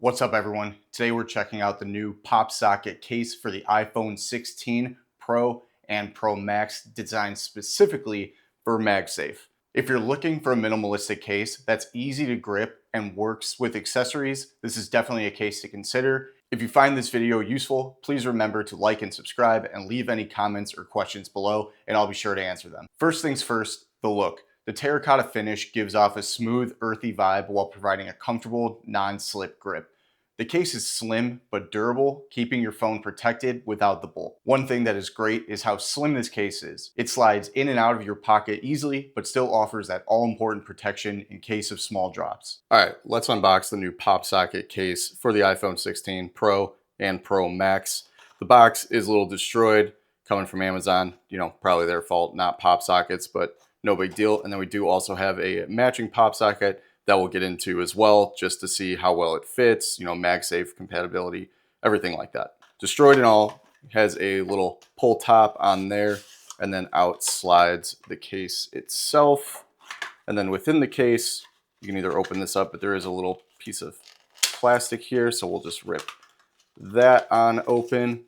What's up, everyone? Today we're checking out the new PopSocket case for the iPhone 16 Pro and Pro Max, designed specifically for MagSafe. If you're looking for a minimalistic case that's easy to grip and works with accessories, this is definitely a case to consider. If you find this video useful, please remember to like and subscribe and leave any comments or questions below, and I'll be sure to answer them. First things first, the look. The terracotta finish gives off a smooth, earthy vibe while providing a comfortable, non-slip grip. The case is slim but durable, keeping your phone protected without the bulk. One thing that is great is how slim this case is. It slides in and out of your pocket easily, but still offers that all-important protection in case of small drops. All right, let's unbox the new PopSocket case for the iPhone 16 Pro and Pro Max. The box is a little destroyed, coming from Amazon. Probably their fault, not PopSockets, but no big deal. And then we do also have a matching PopSocket that we'll get into as well, just to see how well it fits, MagSafe compatibility, everything like that. Destroyed and all, has a little pull top on there, and then out slides the case itself. And then within the case, you can either open this up, but there is a little piece of plastic here, so we'll just rip that on open.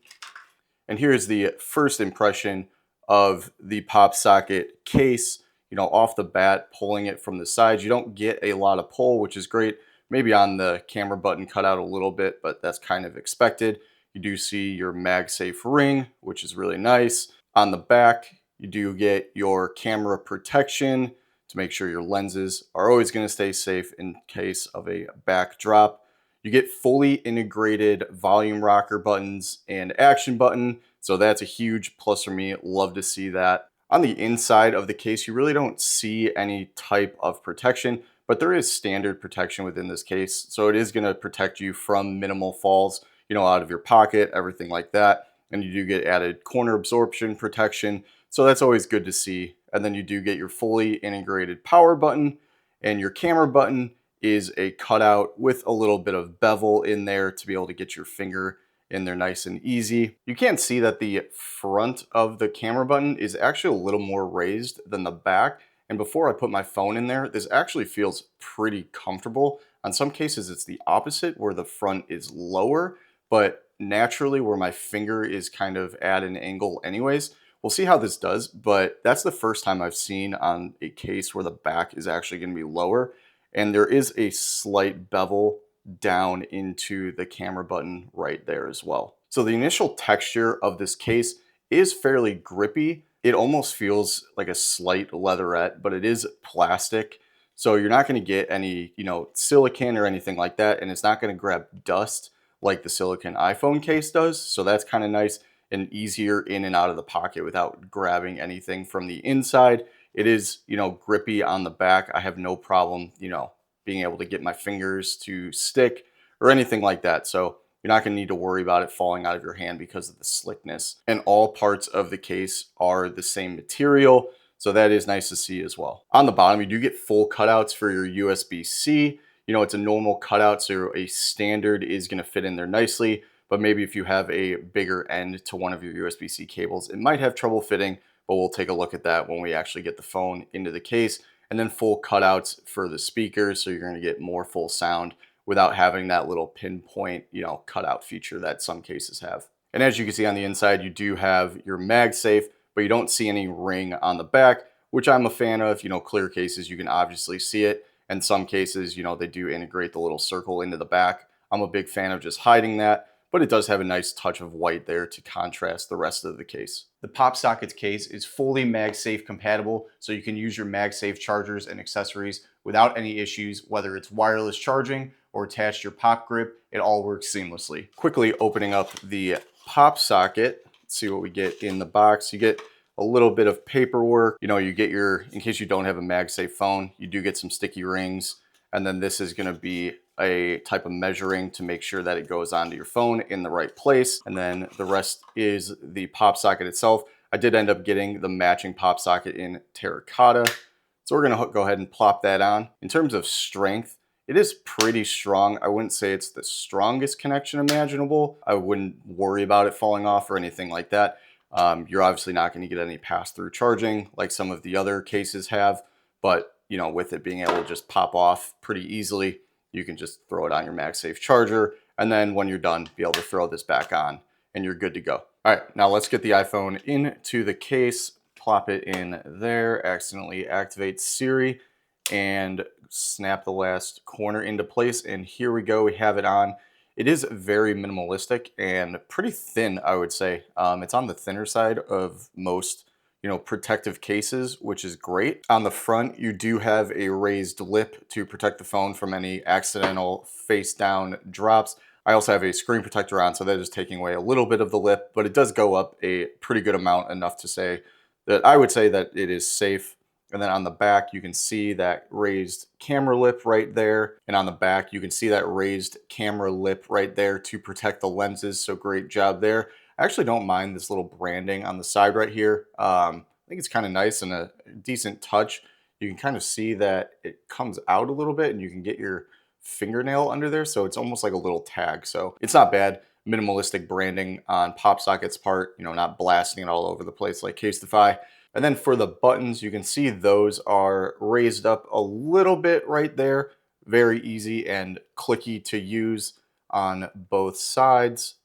And here's the first impression of the PopSocket case. Off the bat, pulling it from the sides, you don't get a lot of pull, which is great. Maybe on the camera button cut out a little bit, but that's kind of expected. You do see your MagSafe ring, which is really nice. On the back, you do get your camera protection to make sure your lenses are always going to stay safe in case of a backdrop. You get fully integrated volume rocker buttons and action button, so that's a huge plus for me. Love to see that. On the inside of the case, you really don't see any type of protection, but there is standard protection within this case. So it is going to protect you from minimal falls, out of your pocket, everything like that. And you do get added corner absorption protection. So that's always good to see. And then you do get your fully integrated power button, and your camera button is a cutout with a little bit of bevel in there to be able to get your finger in there nice and easy. You can see that the front of the camera button is actually a little more raised than the back. And before I put my phone in there, this actually feels pretty comfortable. On some cases, it's the opposite, where the front is lower, but naturally where my finger is kind of at an angle anyways. We'll see how this does, but that's the first time I've seen on a case where the back is actually going to be lower. And there is a slight bevel down into the camera button right there as well. So the initial texture of this case is fairly grippy. It almost feels like a slight leatherette, but it is plastic. So you're not going to get any, silicone or anything like that. And it's not going to grab dust like the silicone iPhone case does. So that's kind of nice and easier in and out of the pocket without grabbing anything from the inside. It is, grippy on the back. I have no problem, being able to get my fingers to stick or anything like that. So you're not going to need to worry about it falling out of your hand because of the slickness. And all parts of the case are the same material. So that is nice to see as well. On the bottom, you do get full cutouts for your USB-C. It's a normal cutout, so a standard is going to fit in there nicely. But maybe if you have a bigger end to one of your USB-C cables, it might have trouble fitting, but we'll take a look at that when we actually get the phone into the case. And then full cutouts for the speakers, so you're going to get more full sound without having that little pinpoint, cutout feature that some cases have. And as you can see on the inside, you do have your MagSafe, but you don't see any ring on the back, which I'm a fan of. Clear cases, you can obviously see it. And some cases, they do integrate the little circle into the back. I'm a big fan of just hiding that, but it does have a nice touch of white there to contrast the rest of the case. The PopSockets case is fully MagSafe compatible, so you can use your MagSafe chargers and accessories without any issues, whether it's wireless charging or attached to your pop grip. It all works seamlessly. Quickly opening up the PopSocket, let's see what we get in the box. You get a little bit of paperwork. You get in case you don't have a MagSafe phone, you do get some sticky rings. And then this is going to be a type of measuring to make sure that it goes onto your phone in the right place. And then the rest is the PopSocket itself. I did end up getting the matching PopSocket in terracotta. So we're going to go ahead and plop that on. In terms of strength, it is pretty strong. I wouldn't say it's the strongest connection imaginable. I wouldn't worry about it falling off or anything like that. You're obviously not going to get any pass-through charging like some of the other cases have, but with it being able to just pop off pretty easily, you can just throw it on your MagSafe charger, and then when you're done, be able to throw this back on and you're good to go. All right, now let's get the iPhone into the case, plop it in there, accidentally activate Siri, and snap the last corner into place. And here we go, we have it on. It is very minimalistic and pretty thin, I would say. It's on the thinner side of most, protective cases, which is great. On the front, you do have a raised lip to protect the phone from any accidental face down drops. I also have a screen protector on, so that is taking away a little bit of the lip, but it does go up a pretty good amount, enough to say that I would say that it is safe. And then on the back, you can see that raised camera lip right there. And on the back, you can see that raised camera lip right there to protect the lenses. So great job there. I actually don't mind this little branding on the side right here. I think it's kind of nice and a decent touch. You can kind of see that it comes out a little bit and you can get your fingernail under there. So it's almost like a little tag. So it's not bad. Minimalistic branding on PopSocket's part, not blasting it all over the place like Casetify. And then for the buttons, you can see those are raised up a little bit right there. Very easy and clicky to use on both sides.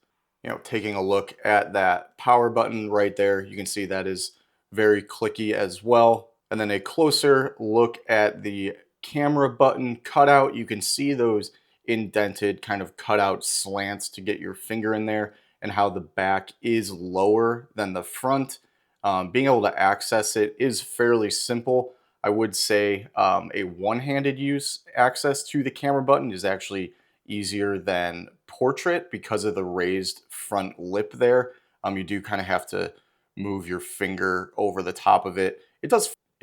Taking a look at that power button right there, you can see that is very clicky as well. And then a closer look at the camera button cutout, you can see those indented kind of cutout slants to get your finger in there, and how the back is lower than the front. Being able to access it is fairly simple. I would say a one-handed use access to the camera button is actually easier than portrait because of the raised front lip there. You do kind of have to move your finger over the top of it. It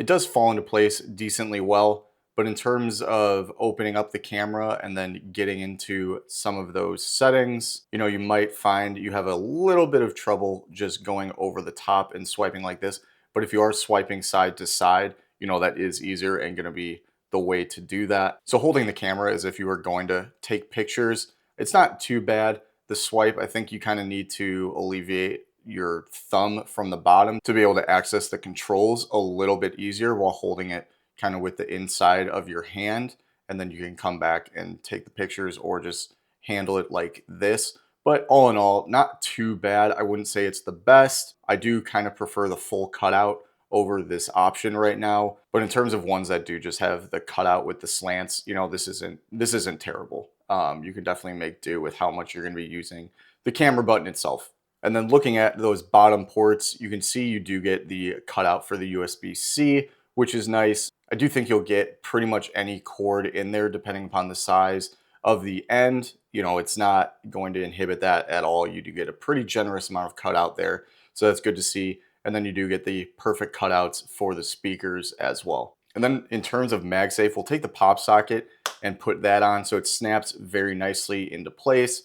does fall into place decently well, but in terms of opening up the camera and then getting into some of those settings, you might find you have a little bit of trouble just going over the top and swiping like this. But if you are swiping side to side, that is easier and going to be the way to do that. So holding the camera as if you were going to take pictures, it's not too bad. The swipe, I think you kind of need to alleviate your thumb from the bottom to be able to access the controls a little bit easier while holding it kind of with the inside of your hand. And then you can come back and take the pictures or just handle it like this. But all in all, not too bad. I wouldn't say it's the best. I do kind of prefer the full cutout over this option right now. But in terms of ones that do just have the cutout with the slants, this isn't terrible. You can definitely make do with how much you're going to be using the camera button itself. And then looking at those bottom ports, you can see you do get the cutout for the USB-C, which is nice. I do think you'll get pretty much any cord in there depending upon the size of the end. It's not going to inhibit that at all. You do get a pretty generous amount of cutout there. So that's good to see. And then you do get the perfect cutouts for the speakers as well. And then in terms of MagSafe, we'll take the pop socket and put that on so it snaps very nicely into place.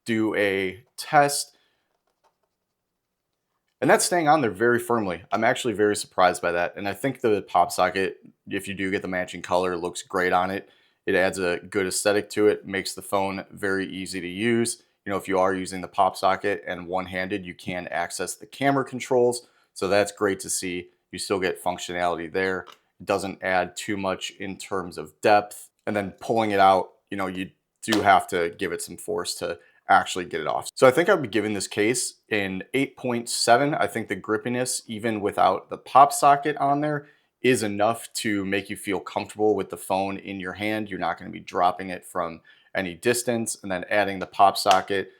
Do a test. And that's staying on there very firmly. I'm actually very surprised by that. And I think the pop socket, if you do get the matching color, looks great on it. It adds a good aesthetic to it, makes the phone very easy to use. If you are using the pop socket and one-handed, you can access the camera controls. So that's great to see. You still get functionality there. It doesn't add too much in terms of depth. And then pulling it out, you do have to give it some force to actually get it off. So I think I'd be giving this case an 8.7. I think the grippiness, even without the pop socket on there, is enough to make you feel comfortable with the phone in your hand. You're not going to be dropping it from any distance. And then adding the pop socket,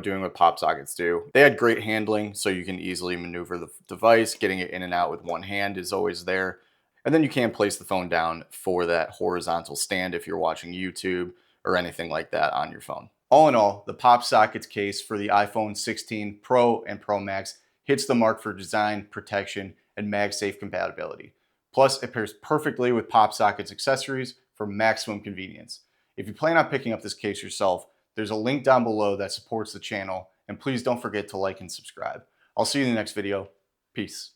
doing what pop sockets do. They had great handling, so you can easily maneuver the device. Getting it in and out with one hand is always there. And then you can place the phone down for that horizontal stand if you're watching YouTube or anything like that on your phone. All in all, the PopSockets case for the iPhone 16 Pro and Pro Max hits the mark for design, protection, and MagSafe compatibility. Plus, it pairs perfectly with PopSockets accessories for maximum convenience. If you plan on picking up this case yourself, there's a link down below that supports the channel, and please don't forget to like and subscribe. I'll see you in the next video. Peace.